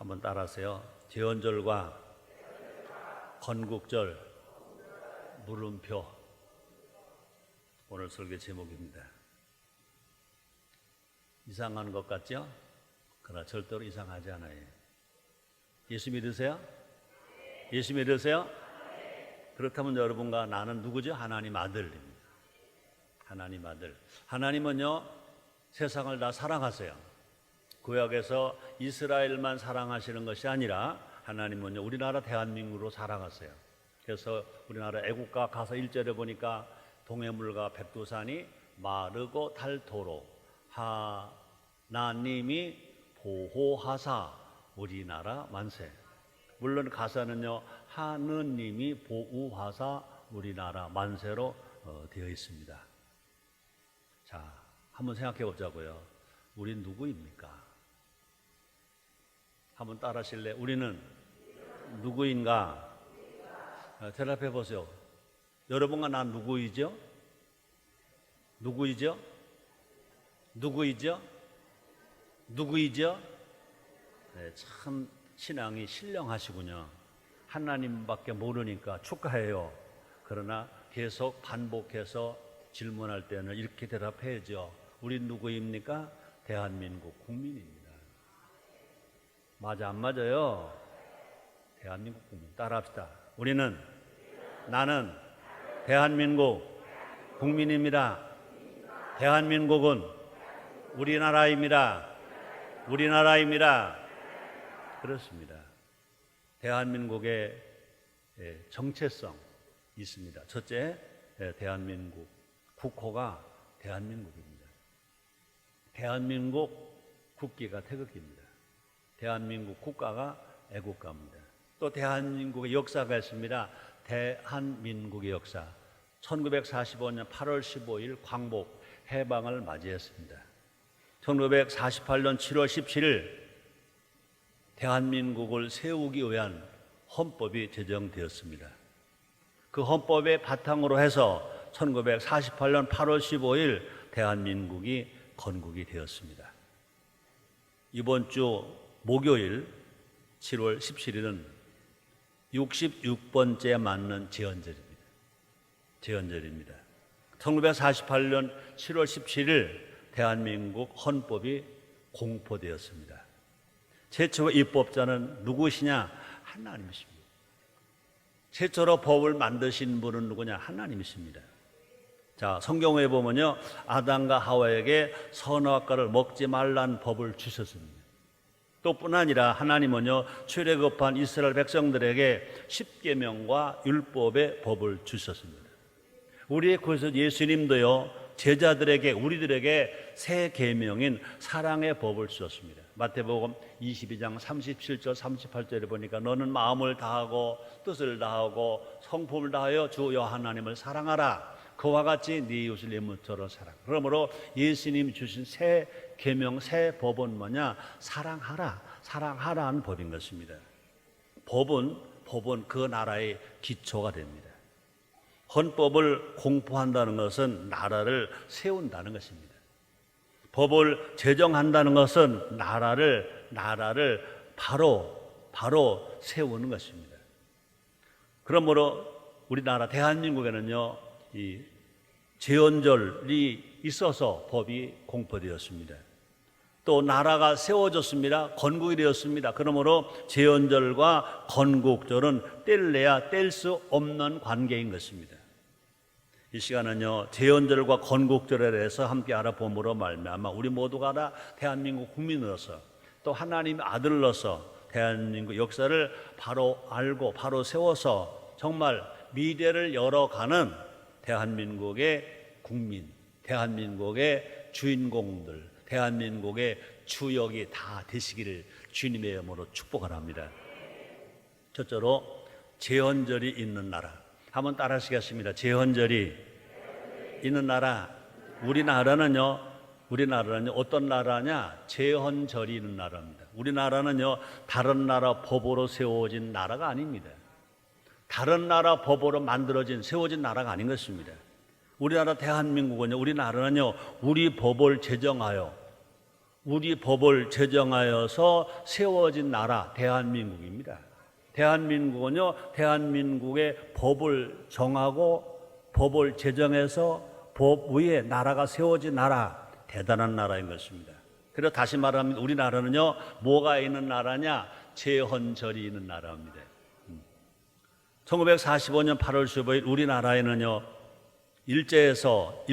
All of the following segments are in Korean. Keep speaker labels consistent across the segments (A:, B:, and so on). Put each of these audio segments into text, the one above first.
A: 한번 따라하세요. 제헌절과 건국절 물음표. 오늘 설교 제목입니다. 이상한 것 같죠? 그러나 절대로 이상하지 않아요. 예수 믿으세요? 예수 믿으세요? 그렇다면 여러분과 나는 누구죠? 하나님 아들입니다. 하나님 아들. 하나님은요, 세상을 다 사랑하세요. 구약에서 이스라엘만 사랑하시는 것이 아니라 하나님은요, 우리나라 대한민국으로 사랑하세요. 그래서 우리나라 애국가 가사 1절에 보니까 동해물과 백두산이 마르고 닳도록 하나님이 보호하사 우리나라 만세. 물론 가사는요, 하느님이 보호하사 우리나라 만세로 되어 있습니다. 자, 한번 생각해 보자고요. 우린 누구입니까? 한번 따라 하실래요? 우리는 누구인가? 대답해 보세요. 여러분과 난 누구이죠? 누구이죠? 누구이죠? 누구이죠? 네, 참 신앙이 신령하시군요. 하나님밖에 모르니까 축하해요. 그러나 계속 반복해서 질문할 때는 이렇게 대답해야죠. 우린 누구입니까? 대한민국 국민입니다. 맞아, 안 맞아요? 대한민국 국민. 따라합시다. 나는 대한민국 국민입니다. 대한민국은 우리나라입니다. 우리나라입니다. 그렇습니다. 대한민국의 정체성 있습니다. 첫째, 대한민국 국호가 대한민국입니다. 대한민국 국기가 태극기입니다. 대한민국 국가가 애국가입니다. 또 대한민국의 역사가 있습니다. 대한민국의 역사. 1945년 8월 15일 광복 해방을 맞이했습니다. 1948년 7월 17일 대한민국을 세우기 위한 헌법이 제정되었습니다. 그 헌법의 바탕으로 해서 1948년 8월 15일 대한민국이 건국이 되었습니다. 이번 주 목요일 7월 17일은 66번째 맞는 제헌절입니다. 제헌절입니다. 1948년 7월 17일 대한민국 헌법이 공포되었습니다. 최초 입법자는 누구시냐? 하나님이십니다. 최초로 법을 만드신 분은 누구냐? 하나님이십니다. 자, 성경에 보면요, 아담과 하와에게 선악과를 먹지 말라는 법을 주셨습니다. 또 뿐 아니라 하나님은요, 출애굽한 이스라엘 백성들에게 십계명과 율법의 법을 주셨습니다. 우리의 구주 예수님도요, 제자들에게, 우리들에게 새 계명인 사랑의 법을 주셨습니다. 마태복음 22장 37절 38절에 보니까 너는 마음을 다하고 뜻을 다하고 성품을 다하여 주 여호와 하나님을 사랑하라. 그와 같이 네 이웃을 네 몸처럼 사랑. 그러므로 예수님이 주신 새 계명, 새 법은 뭐냐? 사랑하라. 사랑하라는 법인 것입니다. 법은 그 나라의 기초가 됩니다. 헌법을 공포한다는 것은 나라를 세운다는 것입니다. 법을 제정한다는 것은 나라를 바로 세우는 것입니다. 그러므로 우리나라 대한민국에는요, 이 제헌절이 있어서 법이 공포되었습니다. 또 나라가 세워졌습니다. 건국이 되었습니다. 그러므로 제헌절과 건국절은 뗄래야 뗄 수 없는 관계인 것입니다. 이 시간은요, 제헌절과 건국절에 대해서 함께 알아봄으로 말미암아 우리 모두가 다 대한민국 국민으로서 또 하나님의 아들로서 대한민국 역사를 바로 알고 바로 세워서 정말 미래를 열어가는 대한민국의 국민, 대한민국의 주인공들, 대한민국의 주역이 다 되시기를 주님의 이름으로 축복을 합니다. 첫째로 제헌절이 있는 나라. 한번 따라 하시겠습니다. 제헌절이 있는 나라. 우리나라는요 어떤 나라냐? 제헌절이 있는 나라입니다. 우리나라는요 다른 나라 법으로 세워진 나라가 아닙니다. 다른 나라 법으로 만들어진 세워진 나라가 아닌 것입니다. 우리나라 대한민국은요, 우리나라는요 우리 법을 제정하여 우리 법을 제정하여서 세워진 나라 대한민국입니다. 대한민국은요, 대한민국의 법을 정하고 법을 제정해서 법 위에 나라가 세워진 나라, 대단한 나라인 것입니다. 그래서 다시 말하면 우리나라는요, 뭐가 있는 나라냐? 제헌절이 있는 나라입니다. 1945년 8월 15일 우리나라에는요, 일제에서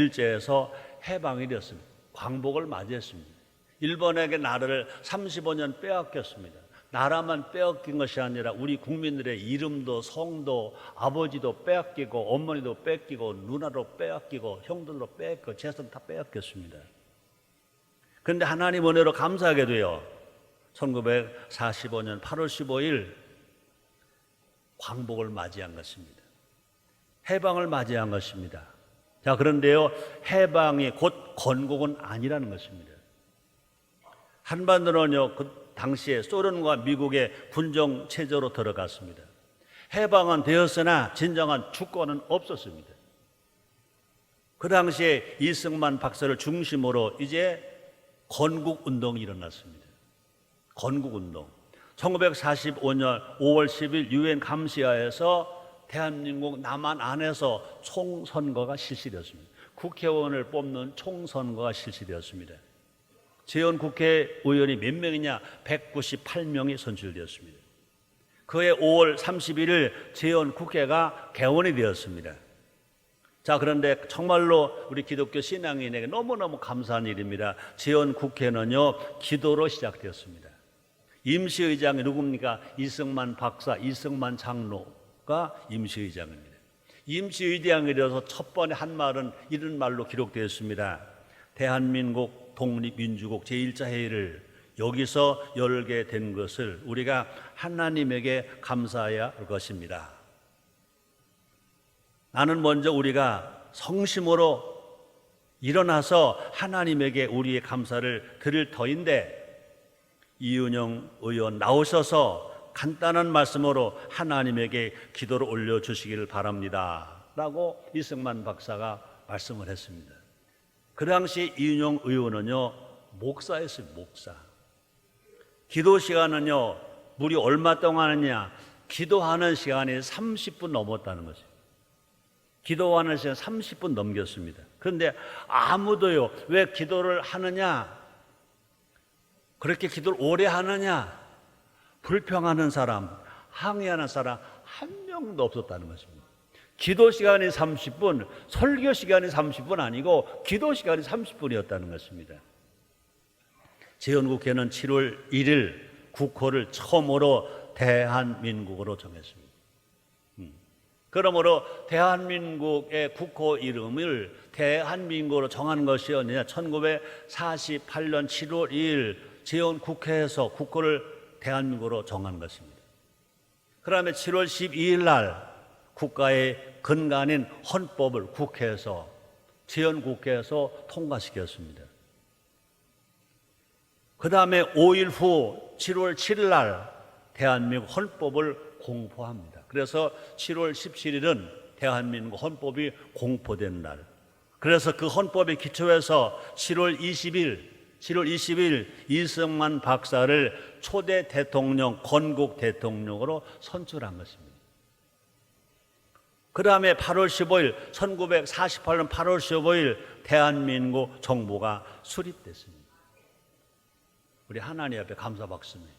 A: 해방이 되었습니다. 광복을 맞이했습니다. 일본에게 나라를 35년 빼앗겼습니다. 나라만 빼앗긴 것이 아니라 우리 국민들의 이름도 성도 아버지도 빼앗기고 어머니도 뺏기고 누나도 빼앗기고 형들도 뺏고 재산 다 빼앗겼습니다. 그런데 하나님 은혜로 감사하게도요, 1945년 8월 15일 광복을 맞이한 것입니다. 해방을 맞이한 것입니다. 자, 그런데요, 해방이 곧 건국은 아니라는 것입니다. 한반도는요, 그 당시에 소련과 미국의 군정 체제로 들어갔습니다. 해방은 되었으나 진정한 주권은 없었습니다. 그 당시에 이승만 박사를 중심으로 이제 건국운동이 일어났습니다. 건국운동. 1945년 5월 10일 유엔 감시하에서 대한민국 남한 안에서 총선거가 실시되었습니다. 국회의원을 뽑는 총선거가 실시되었습니다. 재헌 국회의원이 몇 명이냐? 198명이 선출되었습니다. 그해 5월 31일 재헌 국회가 개원이 되었습니다. 자, 그런데 정말로 우리 기독교 신앙인에게 너무너무 감사한 일입니다. 재헌 국회는요, 기도로 시작되었습니다. 임시의장이 누굽니까? 이승만 박사, 이승만 장로가 임시의장입니다. 임시의장이 되어서 첫 번에 한 말은 이런 말로 기록되었습니다. 대한민국 독립민주국 제1차 회의를 여기서 열게 된 것을 우리가 하나님에게 감사해야 할 것입니다. 나는 먼저 우리가 성심으로 일어나서 하나님에게 우리의 감사를 드릴 터인데, 이은영 의원 나오셔서 간단한 말씀으로 하나님에게 기도를 올려주시기를 바랍니다 라고 이승만 박사가 말씀을 했습니다. 그 당시 이은영 의원은요, 목사였어요. 목사. 기도 시간은요, 무리 얼마 동안 하느냐? 기도하는 시간이 30분 넘었다는 거죠. 기도하는 시간 30분 넘겼습니다. 그런데 아무도요, 왜 기도를 하느냐? 그렇게 기도를 오래 하느냐? 불평하는 사람, 항의하는 사람 한 명도 없었다는 것입니다. 기도 시간이 30분, 설교 시간이 30분 아니고 기도 시간이 30분이었다는 것입니다. 재헌국회는 7월 1일 국호를 처음으로 대한민국으로 정했습니다. 그러므로 대한민국의 국호 이름을 대한민국으로 정한 것이 어느냐? 1948년 7월 2일 재헌국회에서 국호를 대한민국으로 정한 것입니다. 그다음에 7월 12일 날 국가의 근간인 헌법을 국회에서, 재헌국회에서 통과시켰습니다. 그 다음에 5일 후 7월 7일 날 대한민국 헌법을 공포합니다. 그래서 7월 17일은 대한민국 헌법이 공포된 날. 그래서 그 헌법에 기초해서 7월 20일 이승만 박사를 초대 대통령, 건국 대통령으로 선출한 것입니다. 그 다음에 8월 15일, 1948년 8월 15일 대한민국 정부가 수립됐습니다. 우리 하나님 앞에 감사 박수입니다.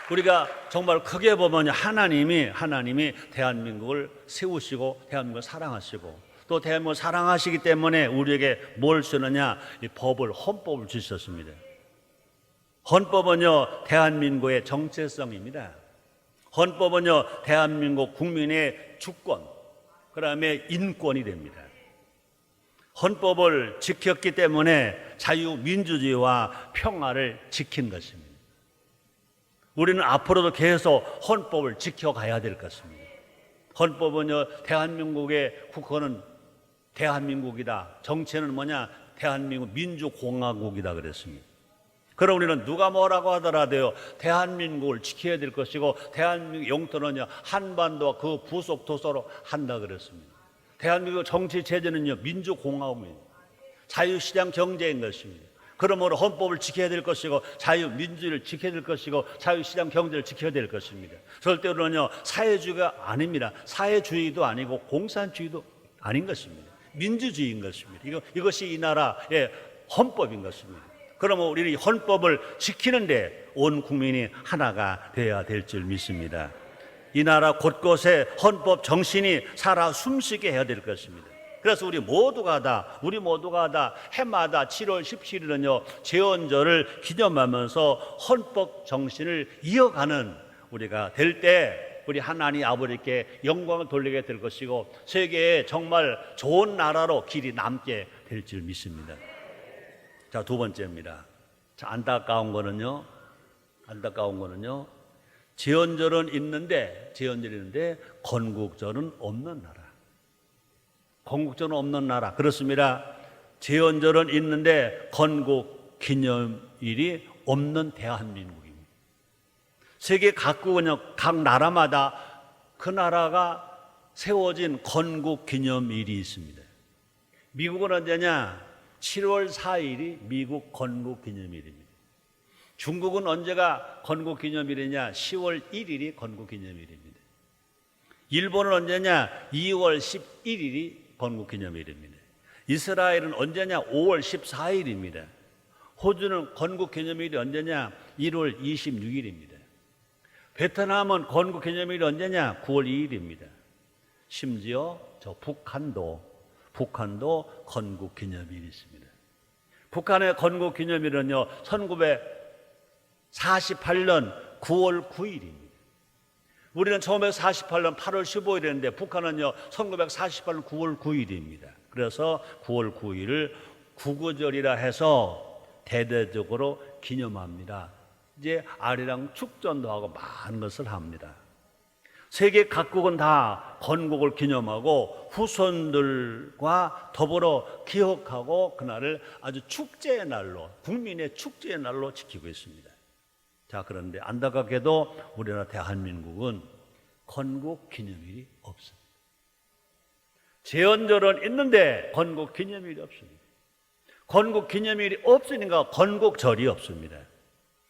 A: 우리가 정말 크게 보면 하나님이 대한민국을 세우시고 대한민국을 사랑하시고 또 대한민국을 사랑하시기 때문에 우리에게 뭘 주느냐? 이 헌법을 주셨습니다. 헌법은요, 대한민국의 정체성입니다. 헌법은요, 대한민국 국민의 주권, 그 다음에 인권이 됩니다. 헌법을 지켰기 때문에 자유민주주의와 평화를 지킨 것입니다. 우리는 앞으로도 계속 헌법을 지켜가야 될 것입니다. 헌법은요, 대한민국의 국호는 대한민국이다. 정체는 뭐냐? 대한민국 민주공화국이다 그랬습니다. 그럼 우리는 누가 뭐라고 하더라도요, 대한민국을 지켜야 될 것이고 대한민국 영토는요, 한반도와 그 부속 도서로 한다 그랬습니다. 대한민국 정치 체제는요, 민주공화국입니다. 자유시장 경제인 것입니다. 그러므로 헌법을 지켜야 될 것이고 자유민주주의를 지켜야 될 것이고 자유시장 경제를 지켜야 될 것입니다. 절대로는요 사회주의가 아닙니다. 사회주의도 아니고 공산주의도 아닌 것입니다. 민주주의인 것입니다. 이것이 이 나라의 헌법인 것입니다. 그러면 우리는 이 헌법을 지키는데 온 국민이 하나가 되어야 될 줄 믿습니다. 이 나라 곳곳에 헌법 정신이 살아 숨쉬게 해야 될 것입니다. 그래서 우리 모두가 다 해마다 7월 17일은요 제헌절을 기념하면서 헌법 정신을 이어가는 우리가 될 때 우리 하나님 아버지께 영광을 돌리게 될 것이고 세계에 정말 좋은 나라로 길이 남게 될 줄 믿습니다. 자, 두 번째입니다. 자, 안타까운 거는요 제헌절은 있는데 건국절은 없는 나라. 건국절은 없는 나라. 그렇습니다. 제헌절은 있는데 건국 기념일이 없는 대한민국입니다. 세계 각국은요, 각 나라마다 그 나라가 세워진 건국 기념일이 있습니다. 미국은 언제냐? 7월 4일이 미국 건국 기념일입니다. 중국은 언제가 건국 기념일이냐? 10월 1일이 건국 기념일입니다. 일본은 언제냐? 2월 11일이 건국 기념일입니다. 이스라엘은 언제냐? 5월 14일입니다. 호주는 건국 기념일이 언제냐? 1월 26일입니다. 베트남은 건국 기념일이 언제냐? 9월 2일입니다. 심지어 저 북한도 건국 기념일이 있습니다. 북한의 건국 기념일은요 1948년 9월 9일입니다. 우리는 1948년 8월 15일이었는데 북한은요 1948년 9월 9일입니다. 그래서 9월 9일을 국어절이라 해서 대대적으로 기념합니다. 이제 아리랑 축전도 하고 많은 것을 합니다. 세계 각국은 다 건국을 기념하고 후손들과 더불어 기억하고 그날을 아주 축제의 날로, 국민의 축제의 날로 지키고 있습니다. 자, 그런데 안타깝게도 우리나라 대한민국은 건국 기념일이 없습니다. 제헌절은 있는데 건국 기념일이 없습니다. 건국 기념일이 없으니까 건국절이 없습니다.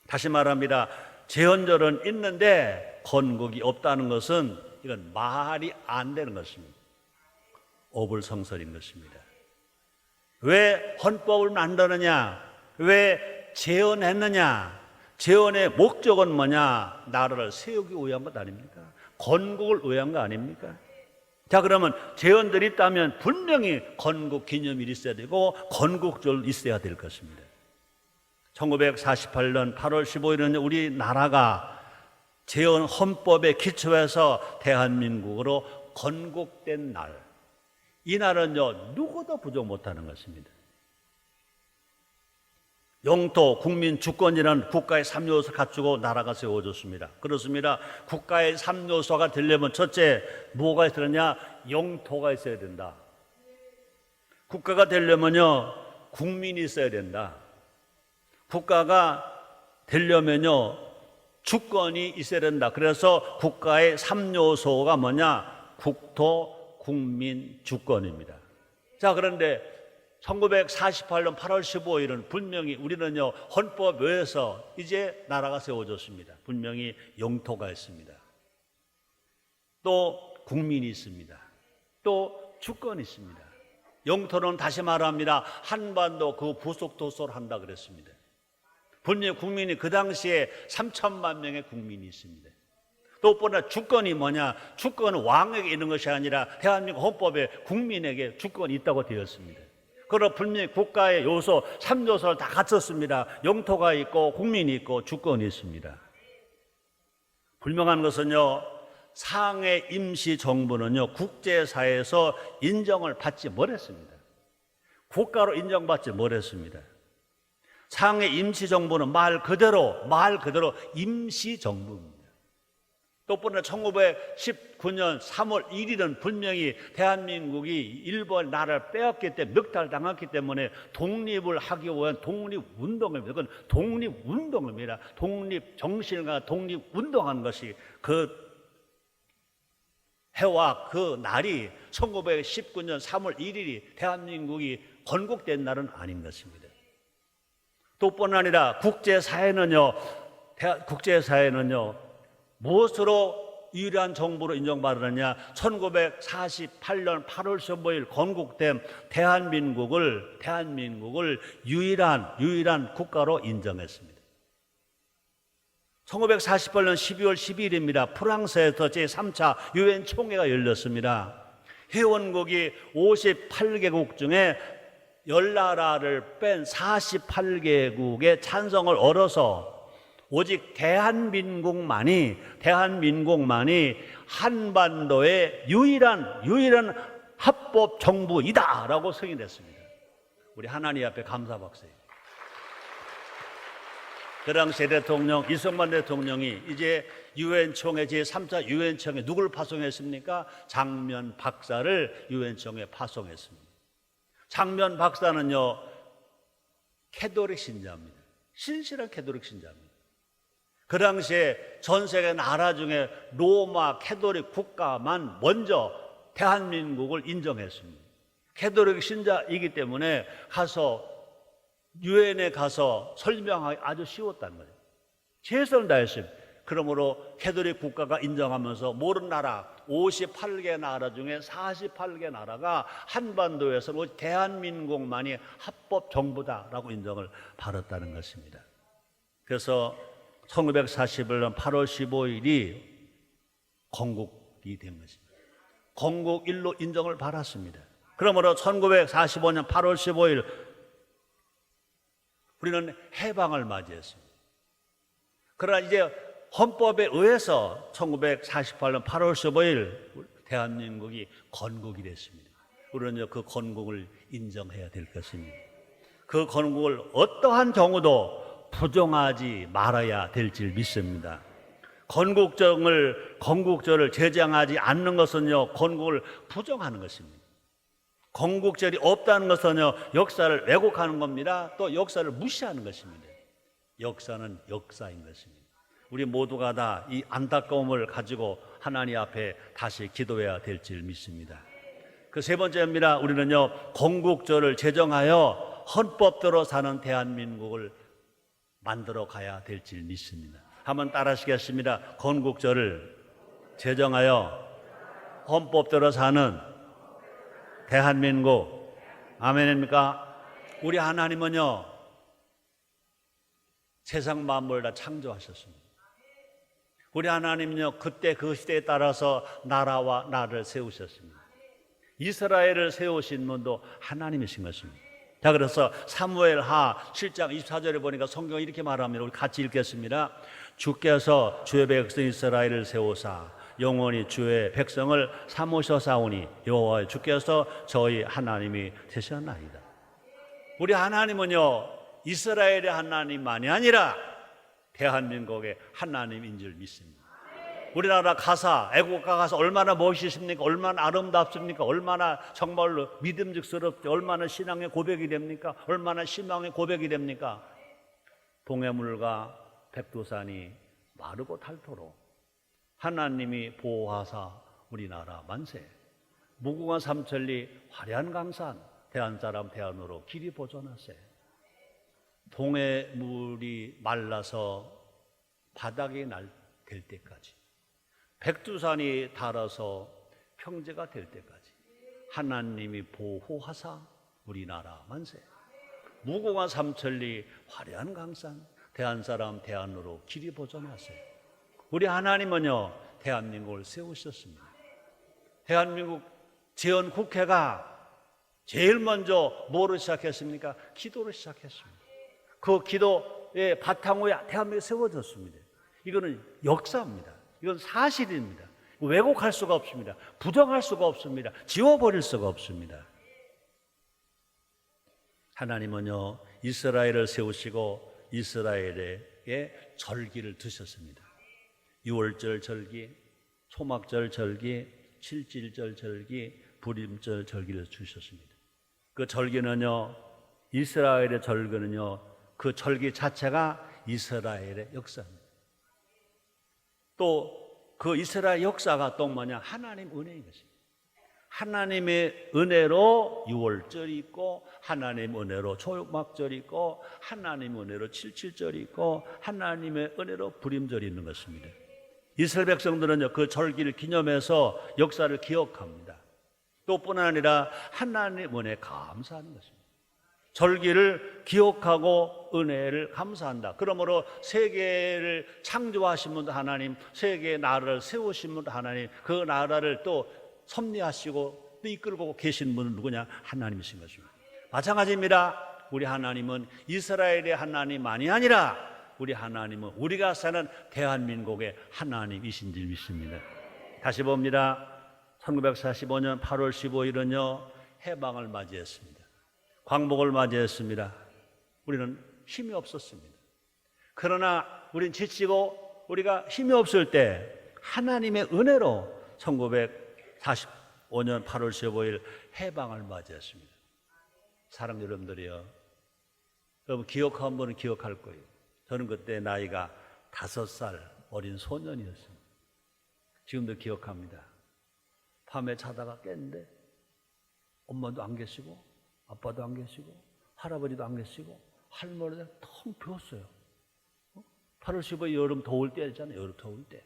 A: 다시 말합니다. 제헌절은 있는데 건국이 없다는 것은 이건 말이 안 되는 것입니다. 어불성설인 것입니다. 왜 헌법을 만드느냐? 왜 제헌했느냐? 제헌의 목적은 뭐냐? 나라를 세우기 위한 것 아닙니까? 건국을 위한 거 아닙니까? 자, 그러면 제헌들이 있다면 분명히 건국 기념일이 있어야 되고 건국절 있어야 될 것입니다. 1948년 8월 15일은 우리나라가 제헌 헌법에 기초해서 대한민국으로 건국된 날. 이 날은요 누구도 부족 못하는 것입니다. 영토, 국민, 주권이라는 국가의 3요소를 갖추고 나라가 세워졌습니다. 그렇습니다. 국가의 3요소가 되려면 첫째 뭐가 있어야 되냐? 영토가 있어야 된다. 국가가 되려면요 국민이 있어야 된다. 국가가 되려면요 주권이 있어야 된다. 그래서 국가의 3요소가 뭐냐? 국토, 국민, 주권입니다. 자, 그런데 1948년 8월 15일은 분명히 우리는요 헌법 외에서 이제 나라가 세워졌습니다. 분명히 영토가 있습니다. 또 국민이 있습니다. 또 주권이 있습니다. 영토는 다시 말합니다. 한반도 그 부속 도서를 한다 그랬습니다. 분명히 국민이 그 당시에 3천만 명의 국민이 있습니다. 또 보나 주권이 뭐냐? 주권은 왕에게 있는 것이 아니라 대한민국 헌법에 국민에게 주권이 있다고 되었습니다. 그러나 분명히 국가의 요소 3요소를 다 갖췄습니다. 영토가 있고 국민이 있고 주권이 있습니다. 분명한 것은요 상해 임시정부는요 국제사회에서 인정을 받지 못했습니다. 국가로 인정받지 못했습니다. 상해 임시정부는 말 그대로 임시정부입니다. 또 보나 1919년 3월 1일은 분명히 대한민국이 일본 나라를 빼앗기 때문에 멱살당했기 때문에 독립을 하기 위한 독립운동입니다. 그건 독립운동입니다. 독립정신과 독립운동한 것이 그 해와 그 날이 1919년 3월 1일이 대한민국이 건국된 날은 아닌 것입니다. 또 뿐 아니라 국제사회는요 무엇으로 유일한 정부로 인정받았느냐? 1948년 8월 15일 건국된 대한민국을 유일한 국가로 인정했습니다. 1948년 12월 12일입니다. 프랑스에서 제3차 유엔 총회가 열렸습니다. 회원국이 58개국 중에 10나라를 뺀 48개국의 찬성을 얻어서 오직 대한민국만이 한반도의 유일한 합법 정부이다라고 승인했습니다. 우리 하나님 앞에 감사 박수예요. 그 당시 대통령 이승만 대통령이 이제 유엔 총회 제3차 유엔 총회 누굴 파송했습니까? 장면 박사를 유엔 총회에 파송했습니다. 장면 박사는요 캐톨릭 신자입니다. 신실한 캐톨릭 신자입니다. 그 당시에 전 세계 나라 중에 로마 캐톨릭 국가만 먼저 대한민국을 인정했습니다. 캐톨릭 신자이기 때문에 유엔에 가서 설명하기 아주 쉬웠다는 거예요. 최선을 다했습니다. 그러므로 캐톨릭 국가가 인정하면서 모든 나라 58개 나라 중에 48개 나라가 한반도에서 대한민국만이 합법 정부다라고 인정을 받았다는 것입니다. 그래서 1941년 8월 15일이 건국이 된 것입니다. 건국일로 인정을 받았습니다. 그러므로 1945년 8월 15일 우리는 해방을 맞이했습니다. 그러나 이제 헌법에 의해서 1948년 8월 15일 대한민국이 건국이 됐습니다. 우리는 그 건국을 인정해야 될 것입니다. 그 건국을 어떠한 경우도 부정하지 말아야 될 줄 믿습니다. 건국절을 제정하지 않는 것은요 건국을 부정하는 것입니다. 건국절이 없다는 것은요 역사를 왜곡하는 겁니다. 또 역사를 무시하는 것입니다. 역사는 역사인 것입니다. 우리 모두가 다 이 안타까움을 가지고 하나님 앞에 다시 기도해야 될 줄 믿습니다. 그 세 번째입니다. 우리는요 건국절을 제정하여 헌법대로 사는 대한민국을 만들어 가야 될 줄 믿습니다. 한번 따라하시겠습니다. 건국절을 제정하여 헌법대로 사는 대한민국. 아멘입니까? 우리 하나님은요 세상 만물을 다 창조하셨습니다. 우리 하나님은요 그때 그 시대에 따라서 나라와 나를 세우셨습니다. 이스라엘을 세우신 분도 하나님이신 것입니다. 자, 그래서 사무엘하 7장 24절에 보니까 성경이 이렇게 말합니다. 우리 같이 읽겠습니다. 주께서 주의 백성 이스라엘을 세우사 영원히 주의 백성을 삼으셔사오니 여호와 주께서 저희 하나님이 되셨나이다. 우리 하나님은요 이스라엘의 하나님만이 아니라 대한민국의 하나님인 줄 믿습니다. 우리나라 가사, 애국가 가사 얼마나 멋있습니까? 얼마나 아름답습니까? 얼마나 정말로 믿음직스럽죠? 얼마나 신앙의 고백이 됩니까? 얼마나 희망의 고백이 됩니까? 동해물과 백두산이 마르고 닳도록 하나님이 보호하사 우리나라 만세. 무궁화 삼천리 화려한 강산 대한사람 대한으로 길이 보존하세. 동해물이 말라서 바닥이 될 때까지 백두산이 닳아서 평지가 될 때까지 하나님이 보호하사 우리나라 만세. 무궁화 삼천리 화려한 강산 대한사람 대한으로 길이 보존하세. 우리 하나님은요 대한민국을 세우셨습니다. 대한민국 재헌국회가 제일 먼저 뭐로 시작했습니까? 기도로 시작했습니다. 그 기도의 바탕 위에 대한민국이 세워졌습니다. 이거는 역사입니다. 이건 사실입니다. 왜곡할 수가 없습니다. 부정할 수가 없습니다. 지워버릴 수가 없습니다. 하나님은요 이스라엘을 세우시고 이스라엘에게 절기를 두셨습니다. 유월절 절기, 초막절 절기, 칠칠절 절기, 불임절 절기를 주셨습니다. 그 절기는요 이스라엘의 절기는요 그 절기 자체가 이스라엘의 역사입니다. 또 그 이스라엘 역사가 또 뭐냐? 하나님 은혜인 것입니다. 하나님의 은혜로 유월절이 있고, 하나님의 은혜로 초막절이 있고, 하나님의 은혜로 칠칠절이 있고, 하나님의 은혜로 부림절이 있는 것입니다. 이스라엘 백성들은요, 그 절기를 기념해서 역사를 기억합니다. 또 뿐 아니라 하나님의 은혜에 감사하는 것입니다. 절기를 기억하고 은혜를 감사한다. 그러므로 세계를 창조하신 분도 하나님, 세계의 나라를 세우신 분도 하나님, 그 나라를 또 섭리하시고 또 이끌고 계신 분은 누구냐? 하나님이신 것입니다. 마찬가지입니다. 우리 하나님은 이스라엘의 하나님만이 아니라 우리 하나님은 우리가 사는 대한민국의 하나님이신 줄 믿습니다. 다시 봅니다. 1945년 8월 15일은요 해방을 맞이했습니다. 광복을 맞이했습니다. 우리는 힘이 없었습니다. 그러나 우리는 지치고 우리가 힘이 없을 때 하나님의 은혜로 1945년 8월 15일 해방을 맞이했습니다. 사랑 여러분들이요, 여러분 기억한 분은 기억할 거예요. 저는 그때 나이가 5살 어린 소년이었습니다. 지금도 기억합니다. 밤에 자다가 깼는데 엄마도 안 계시고 아빠도 안 계시고 할아버지도 안 계시고 할머니가 텅 비었어요. 8월 15일 여름 더울 때잖아요. 여름 더울 때.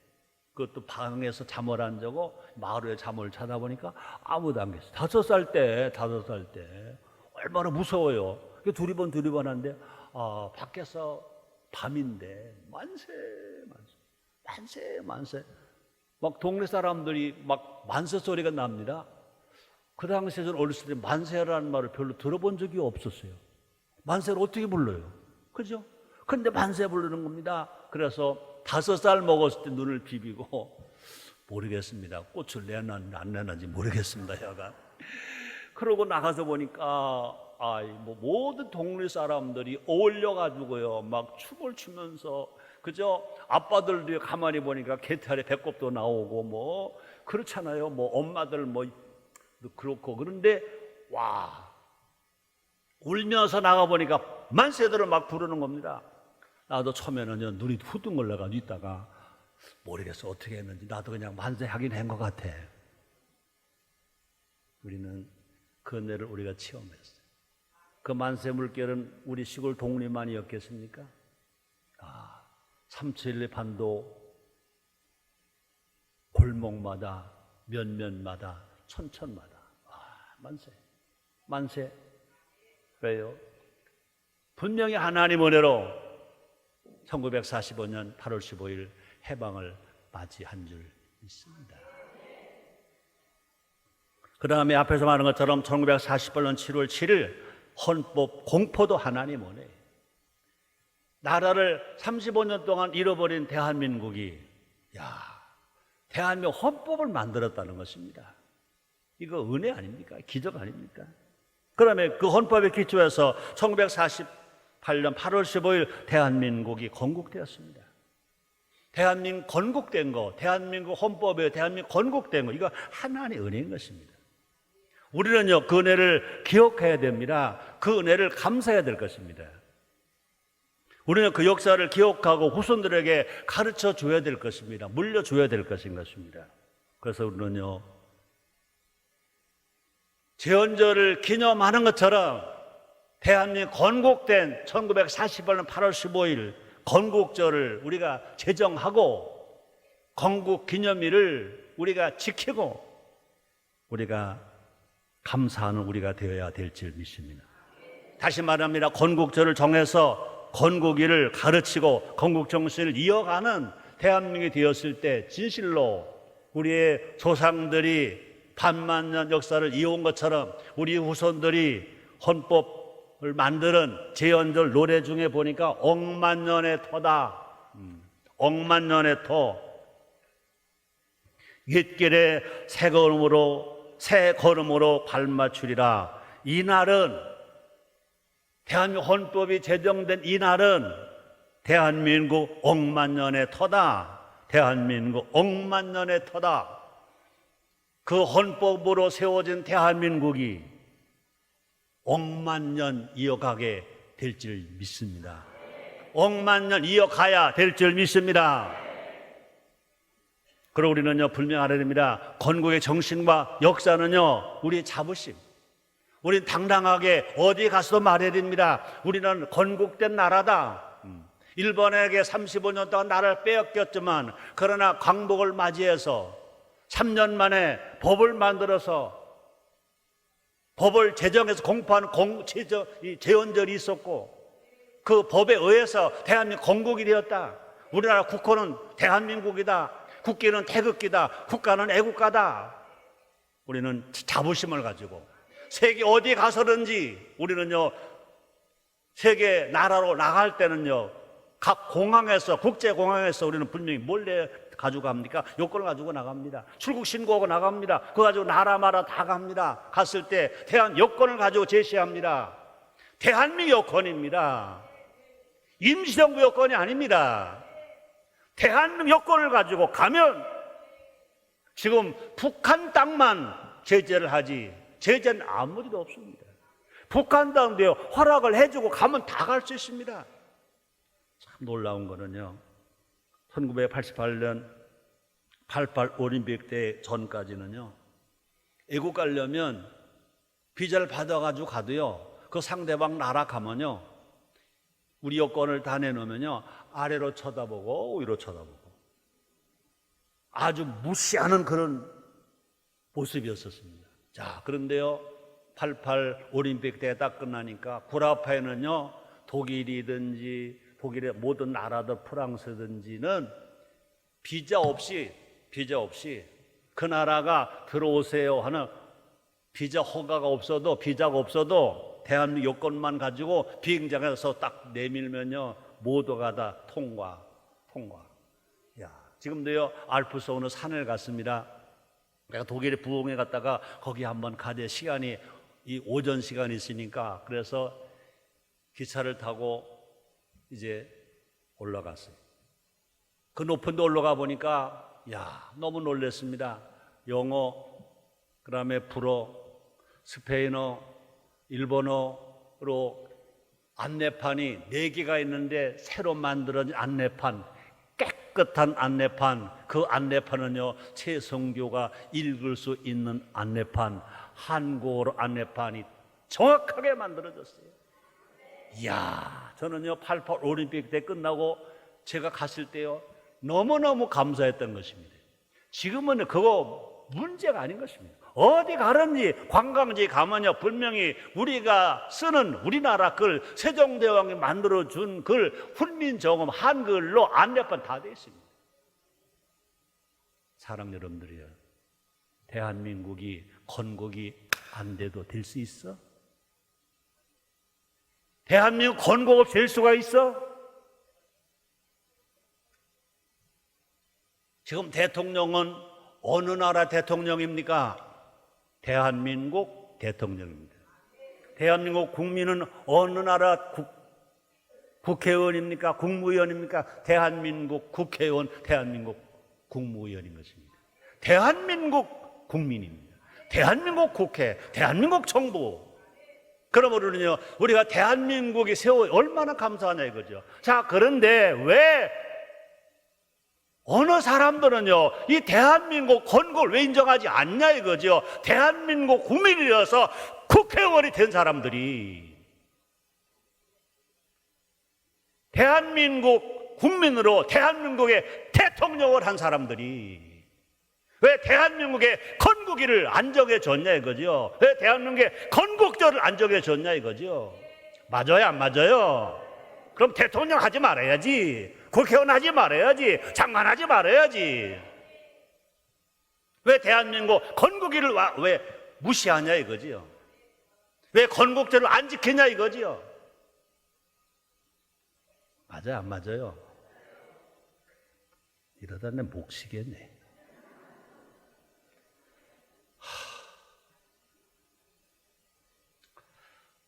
A: 그것도 방에서 잠을 안 자고 마루에 잠을 자다 보니까 아무도 안 계세요. 5살 때 얼마나 무서워요. 두리번 하는데 밖에서 밤인데 만세 막 동네 사람들이 막 만세 소리가 납니다. 그 당시에 저는 어렸을 때 만세라는 말을 별로 들어본 적이 없었어요. 만세를 어떻게 불러요? 그죠? 그런데 만세 부르는 겁니다. 그래서 5살 먹었을 때 눈을 비비고 모르겠습니다. 꽃을 내놨는지 안 내놨는지 모르겠습니다. 여간. 그러고 나가서 보니까 모든 동네 사람들이 어울려가지고요 막 춤을 추면서, 그죠? 아빠들도 가만히 보니까 개털에 배꼽도 나오고 뭐 그렇잖아요. 뭐 엄마들 뭐 그렇고. 그런데 와, 울면서 나가보니까 만세들을 막 부르는 겁니다. 나도 처음에는 눈이 후둥 걸려가지고 있다가 모르겠어 어떻게 했는지 나도 그냥 만세하긴 한 것 같아. 우리는 그 은혜를 우리가 체험했어요. 그 만세 물결은 우리 시골 동네만이었겠습니까? 삼천리 반도 골목마다 면면마다 천천마다 만세. 왜요? 분명히 하나님 은혜로 1945년 8월 15일 해방을 맞이한 줄 믿습니다. 그 다음에 앞에서 말한 것처럼 1948년 7월 7일 헌법 공포도 하나님 은혜. 나라를 35년 동안 잃어버린 대한민국이 대한민국 헌법을 만들었다는 것입니다. 이거 은혜 아닙니까? 기적 아닙니까? 그러면 그 헌법에 기초해서 1948년 8월 15일 대한민국이 건국되었습니다. 대한민국 건국된 거, 대한민국 헌법에 대한민국 건국된 거, 이거 하나님의 은혜인 것입니다. 우리는요 그 은혜를 기억해야 됩니다. 그 은혜를 감사해야 될 것입니다. 우리는 그 역사를 기억하고 후손들에게 가르쳐 줘야 될 것입니다. 물려줘야 될 것인 것입니다. 그래서 우리는요 제헌절을 기념하는 것처럼 대한민국 건국된 1948년 8월 15일 건국절을 우리가 제정하고 건국 기념일을 우리가 지키고 우리가 감사하는 우리가 되어야 될 줄 믿습니다. 다시 말합니다. 건국절을 정해서 건국일을 가르치고 건국 정신을 이어가는 대한민국이 되었을 때 진실로 우리의 조상들이 반만년 역사를 이어온 것처럼 우리 후손들이 헌법을 만드는 제헌절 노래 중에 보니까 억만년의 터다. 억만년의 터. 옛길에 새 걸음으로 발맞추리라. 이 날은 대한민국 헌법이 제정된 이 날은 대한민국 억만년의 터다. 대한민국 억만년의 터다. 그 헌법으로 세워진 대한민국이 억만년 이어가게 될 줄 믿습니다. 억만년 이어가야 될 줄 믿습니다. 그리고 우리는요, 분명 알아야 됩니다. 건국의 정신과 역사는요, 우리의 자부심. 우리는 당당하게 어디 가서도 말해야 됩니다. 우리는 건국된 나라다. 일본에게 35년 동안 나라를 빼앗겼지만, 그러나 광복을 맞이해서 3년 만에 법을 만들어서 법을 제정해서 공포하는 제헌절이 있었고, 그 법에 의해서 대한민국 건국이 되었다. 우리나라 국호는 대한민국이다. 국기는 태극기다. 국가는 애국가다. 우리는 자부심을 가지고 세계 어디 가서든지 우리는요, 세계 나라로 나갈 때는요, 각 공항에서, 국제공항에서 우리는 분명히 몰래 가지고 갑니까? 여권을 가지고 나갑니다. 출국 신고하고 나갑니다. 그거 가지고 나라마다 다 갑니다. 갔을 때 대한 여권을 가지고 제시합니다. 대한민국 여권입니다. 임시정부 여권이 아닙니다. 대한민국 여권을 가지고 가면 지금 북한 땅만 제재를 하지, 제재는 아무리도 없습니다. 북한 땅도요, 허락을 해주고 가면 다 갈 수 있습니다. 참 놀라운 거는요, 1988년 88 올림픽 때 전까지는요, 애국 가려면 비자를 받아가지고 가도요, 그 상대방 나라 가면요, 우리 여권을 다 내놓으면요, 아래로 쳐다보고 위로 쳐다보고 아주 무시하는 그런 모습이었었습니다. 자, 그런데요, 88 올림픽 때 딱 끝나니까 구라파에는요, 독일이든지 독일의 모든 나라들, 프랑스든지는 비자 없이 그 나라가 들어오세요 하는 비자가 없어도 대한민국 여권만 가지고 비행장에서 딱 내밀면요, 모두가 다 통과. 야, 지금도요, 알프스 어느 산을 갔습니다. 내가 독일의 부흥에 갔다가 거기 한번 가대 시간이, 이 오전 시간이 있으니까, 그래서 기차를 타고 이제 올라갔어요. 그 높은 데 올라가 보니까, 야, 너무 놀랐습니다. 영어, 그 다음에 불어, 스페인어, 일본어로 안내판이 4개가 있는데, 새로 만들어진 안내판, 깨끗한 안내판, 그 안내판은요, 최성교가 읽을 수 있는 안내판, 한국어로 안내판이 정확하게 만들어졌어요. 이야, 저는요, 88 올림픽 때 끝나고 제가 갔을 때요, 너무너무 감사했던 것입니다. 지금은 그거 문제가 아닌 것입니다. 어디 가든지 관광지 가면요, 분명히 우리가 쓰는 우리나라 글, 세종대왕이 만들어준 글, 훈민정음 한글로 안내판 다 되어 있습니다. 사랑 여러분들이요, 대한민국이 건국이 안 돼도 될 수 있어? 대한민국 건국 없이 될 수가 있어? 지금 대통령은 어느 나라 대통령입니까? 대한민국 대통령입니다. 대한민국 국민은 어느 나라 국회의원입니까? 국무위원입니까? 대한민국 국회의원, 대한민국 국무위원인 것입니다. 대한민국 국민입니다. 대한민국 국회, 대한민국 정부. 그러므로는요, 우리가 대한민국이 얼마나 감사하냐 이거죠. 자, 그런데 왜 어느 사람들은요, 이 대한민국 건국을 왜 인정하지 않냐 이거죠. 대한민국 국민이어서 국회의원이 된 사람들이, 대한민국 국민으로 대한민국의 대통령을 한 사람들이 왜 대한민국의 건국일을 안 정해줬냐 이거죠. 왜 대한민국의 건국절을 안 정해줬냐 이거죠. 맞아요, 안 맞아요? 그럼 대통령 하지 말아야지, 국회의원 하지 말아야지, 장관 하지 말아야지. 왜 대한민국 건국일을 왜 무시하냐 이거지요. 왜 건국절을 안 지키냐 이거지요. 맞아요, 안 맞아요? 이러다 내 목 쉬겠네.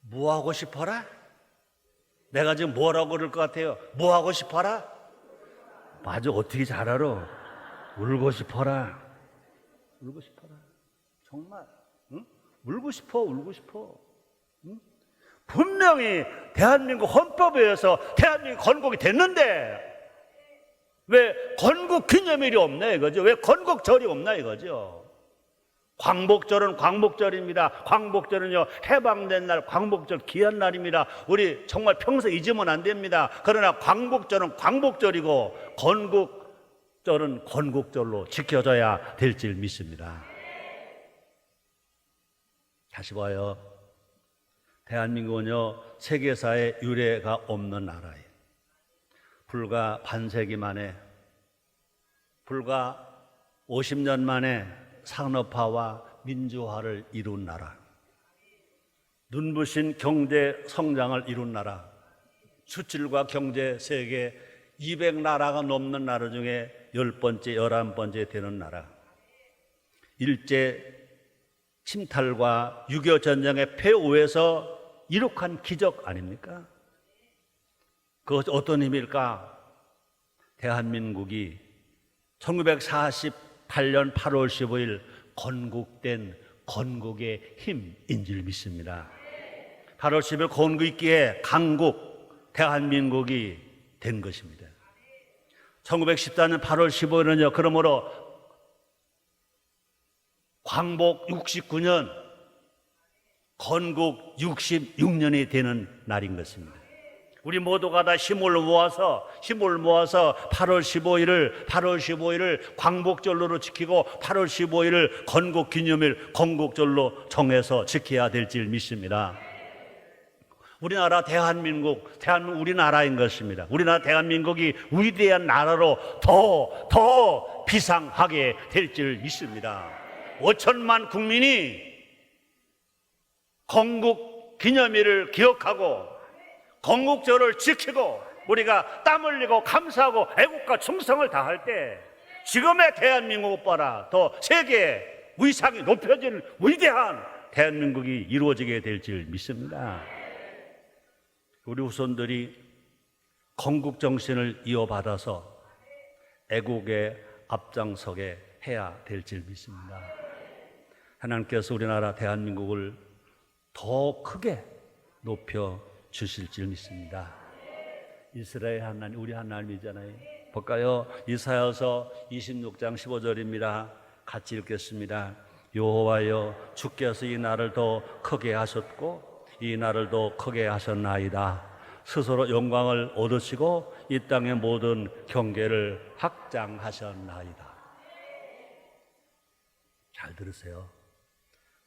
A: 뭐 하고 싶어라? 내가 지금 뭐라고 그럴 것 같아요? 뭐 하고 싶어라? 맞아, 어떻게 잘 알아? 울고 싶어라. 울고 싶어라. 정말, 응? 울고 싶어. 응? 분명히 대한민국 헌법에 의해서 대한민국 건국이 됐는데 왜 건국 기념일이 없나 이거죠? 왜 건국절이 없나 이거죠? 광복절은 광복절입니다. 광복절은요, 해방된 날, 광복절 귀한 날입니다. 우리 정말 평소 잊으면 안 됩니다. 그러나 광복절은 광복절이고 건국절은 건국절로 지켜져야 될 줄 믿습니다. 다시 봐요. 대한민국은요, 세계사에 유례가 없는 나라예요. 불과 반세기 만에, 불과 50년 만에 산업화와 민주화를 이룬 나라, 눈부신 경제 성장을 이룬 나라, 수출과 경제 세계 200나라가 넘는 나라 중에 10번째, 11번째 되는 나라, 일제 침탈과 6.25 전쟁의 폐후에서 이룩한 기적 아닙니까? 그것 어떤 힘일까? 대한민국이 1948년 8월 15일 건국된 건국의 힘인 줄 믿습니다. 8월 10일 건국 있기에 강국 대한민국이 된 것입니다. 1914년 8월 15일은요, 그러므로 광복 69년, 건국 66년이 되는 날인 것입니다. 우리 모두가 다 힘을 모아서 8월 15일을 광복절로 지키고 8월 15일을 건국 기념일 건국절로 정해서 지켜야 될 줄 믿습니다. 우리나라 대한민국 우리나라인 것입니다. 우리나라 대한민국이 위대한 나라로 더 비상하게 될 줄 믿습니다. 5천만 국민이 건국 기념일을 기억하고 건국절을 지키고 우리가 땀 흘리고 감사하고 애국과 충성을 다할 때 지금의 대한민국 오빠라 더 세계의 위상이 높여지는 위대한 대한민국이 이루어지게 될 줄 믿습니다. 우리 후손들이 건국 정신을 이어받아서 애국의 앞장서게 해야 될 줄 믿습니다. 하나님께서 우리나라 대한민국을 더 크게 높여 주실 줄 믿습니다. 이스라엘 하나님, 우리 하나님이잖아요. 볼까요? 이사야서 26장 15절입니다. 같이 읽겠습니다. 여호와여, 주께서 이 날을 더 크게 하셨고 이 날을 더 크게 하셨나이다. 스스로 영광을 얻으시고 이 땅의 모든 경계를 확장하셨나이다. 잘 들으세요.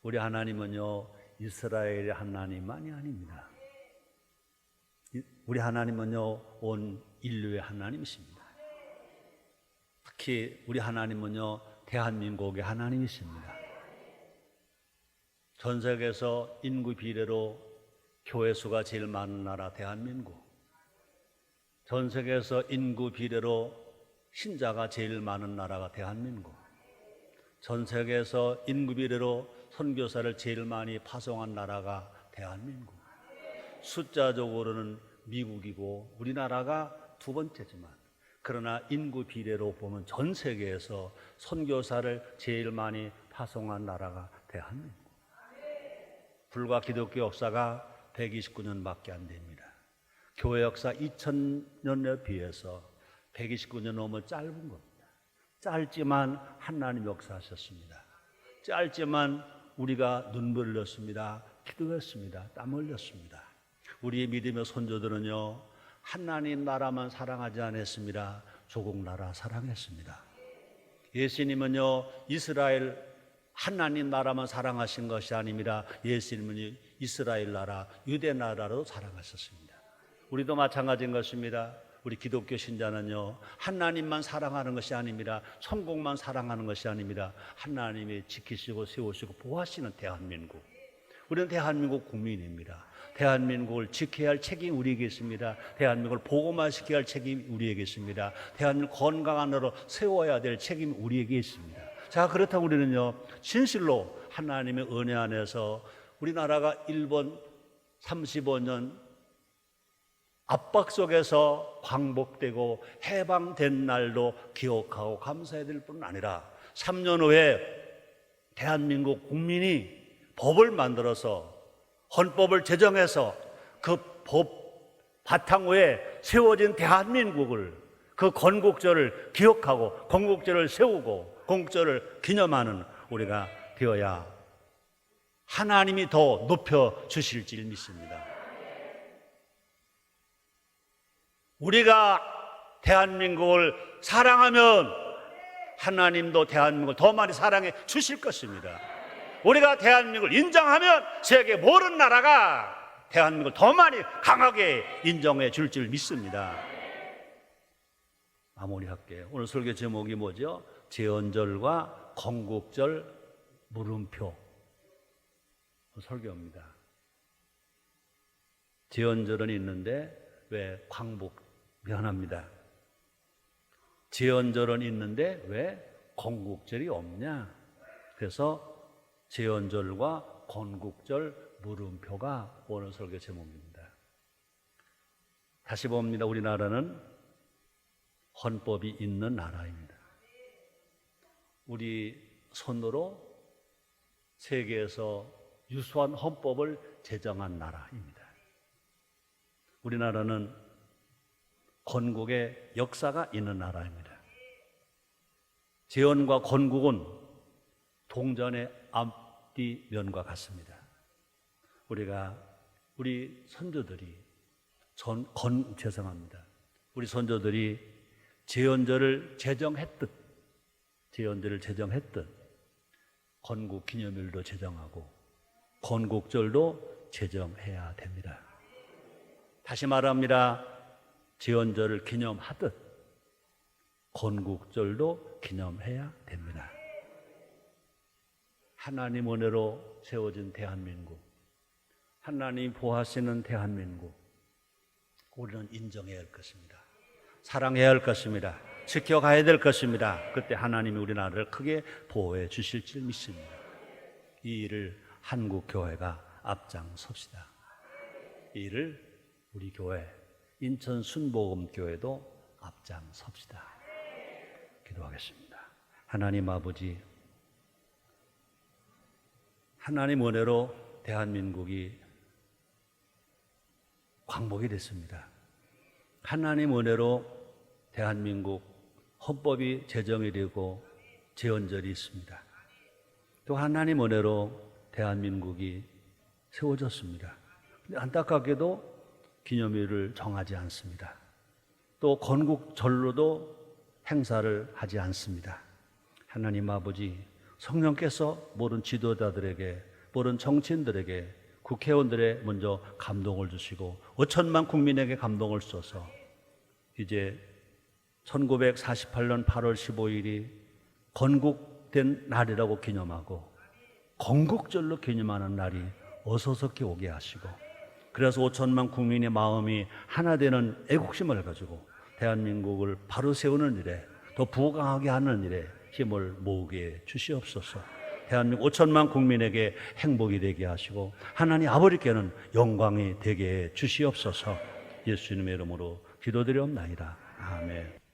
A: 우리 하나님은요, 이스라엘의 하나님만이 아닙니다. 우리 하나님은요, 온 인류의 하나님이십니다. 특히 우리 하나님은요, 대한민국의 하나님이십니다. 전 세계에서 인구 비례로 교회 수가 제일 많은 나라 대한민국, 전 세계에서 인구 비례로 신자가 제일 많은 나라가 대한민국, 전 세계에서 인구 비례로 선교사를 제일 많이 파송한 나라가 대한민국. 숫자적으로는 미국이고 우리나라가 두 번째지만 그러나 인구 비례로 보면 전 세계에서 선교사를 제일 많이 파송한 나라가 대한민국. 불과 기독교 역사가 129년밖에 안 됩니다. 교회 역사 2000년에 비해서 129년 너무 짧은 겁니다. 짧지만 하나님 역사하셨습니다. 짧지만 우리가 눈물 흘렸습니다. 기도했습니다. 땀 흘렸습니다. 우리의 믿음의 선조들은요, 하나님 나라만 사랑하지 않았습니다. 조국 나라 사랑했습니다. 예수님은요, 이스라엘 하나님 나라만 사랑하신 것이 아닙니다. 예수님은 이스라엘 나라, 유대 나라로 사랑하셨습니다. 우리도 마찬가지인 것입니다. 우리 기독교 신자는요, 하나님만 사랑하는 것이 아닙니다. 천국만 사랑하는 것이 아닙니다. 하나님이 지키시고 세우시고 보호하시는 대한민국. 우리는 대한민국 국민입니다. 대한민국을 지켜야 할 책임이 우리에게 있습니다. 대한민국을 복음화시켜야 할 책임이 우리에게 있습니다. 대한민국 건강한 나라로 세워야 될 책임이 우리에게 있습니다. 자, 그렇다고 우리는요, 진실로 하나님의 은혜 안에서 우리나라가 일본 35년 압박 속에서 광복되고 해방된 날도 기억하고 감사해야 될 뿐 아니라 3년 후에 대한민국 국민이 법을 만들어서 헌법을 제정해서 그 법 바탕 위에 세워진 대한민국을 그 건국절을 기억하고 건국절을 세우고 건국절을 기념하는 우리가 되어야 하나님이 더 높여 주실 줄 믿습니다. 우리가 대한민국을 사랑하면 하나님도 대한민국을 더 많이 사랑해 주실 것입니다. 우리가 대한민국을 인정하면 세계 모든 나라가 대한민국을 더 많이 강하게 인정해 줄 줄 믿습니다. 마무리할게요. 오늘 설교 제목이 뭐죠? 제헌절과 건국절 물음표 설교입니다. 제헌절은 있는데 왜 미안합니다. 제헌절은 있는데 왜 건국절이 없냐? 그래서 제헌절과 건국절 물음표가 오늘 설교 제목입니다. 다시 봅니다. 우리나라는 헌법이 있는 나라입니다. 우리 손으로 세계에서 유수한 헌법을 제정한 나라입니다. 우리나라는 건국의 역사가 있는 나라입니다. 제헌과 건국은 동전의 앞뒤면과 같습니다. 우리 선조들이 우리 선조들이 제헌절을 제정했듯 건국 기념일도 제정하고 건국절도 제정해야 됩니다. 다시 말합니다. 제헌절을 기념하듯 건국절도 기념해야 됩니다. 하나님 은혜로 세워진 대한민국, 하나님 보호하시는 대한민국, 우리는 인정해야 할 것입니다. 사랑해야 할 것입니다. 지켜가야 될 것입니다. 그때 하나님이 우리나라를 크게 보호해 주실 줄 믿습니다. 이 일을 한국교회가 앞장섭시다. 이 일을 우리 교회 인천 순복음교회도 앞장섭시다. 기도하겠습니다. 하나님 아버지, 하나님 은혜로 대한민국이 광복이 됐습니다. 하나님 은혜로 대한민국 헌법이 제정이 되고 제헌절이 있습니다. 또 하나님 은혜로 대한민국이 세워졌습니다. 근데 안타깝게도 기념일을 정하지 않습니다. 또 건국절로도 행사를 하지 않습니다. 하나님 아버지, 성령께서 모든 지도자들에게, 모든 정치인들에게, 국회의원들의 먼저 감동을 주시고 5천만 국민에게 감동을 주셔서 이제 1948년 8월 15일이 건국된 날이라고 기념하고 건국절로 기념하는 날이 어서석히 오게 하시고, 그래서 5천만 국민의 마음이 하나 되는 애국심을 가지고 대한민국을 바로 세우는 일에, 더 부강하게 하는 일에 힘을 모으게 주시옵소서. 대한민국 5천만 국민에게 행복이 되게 하시고 하나님 아버지께는 영광이 되게 해 주시옵소서. 예수님의 이름으로 기도드리옵나이다. 아멘.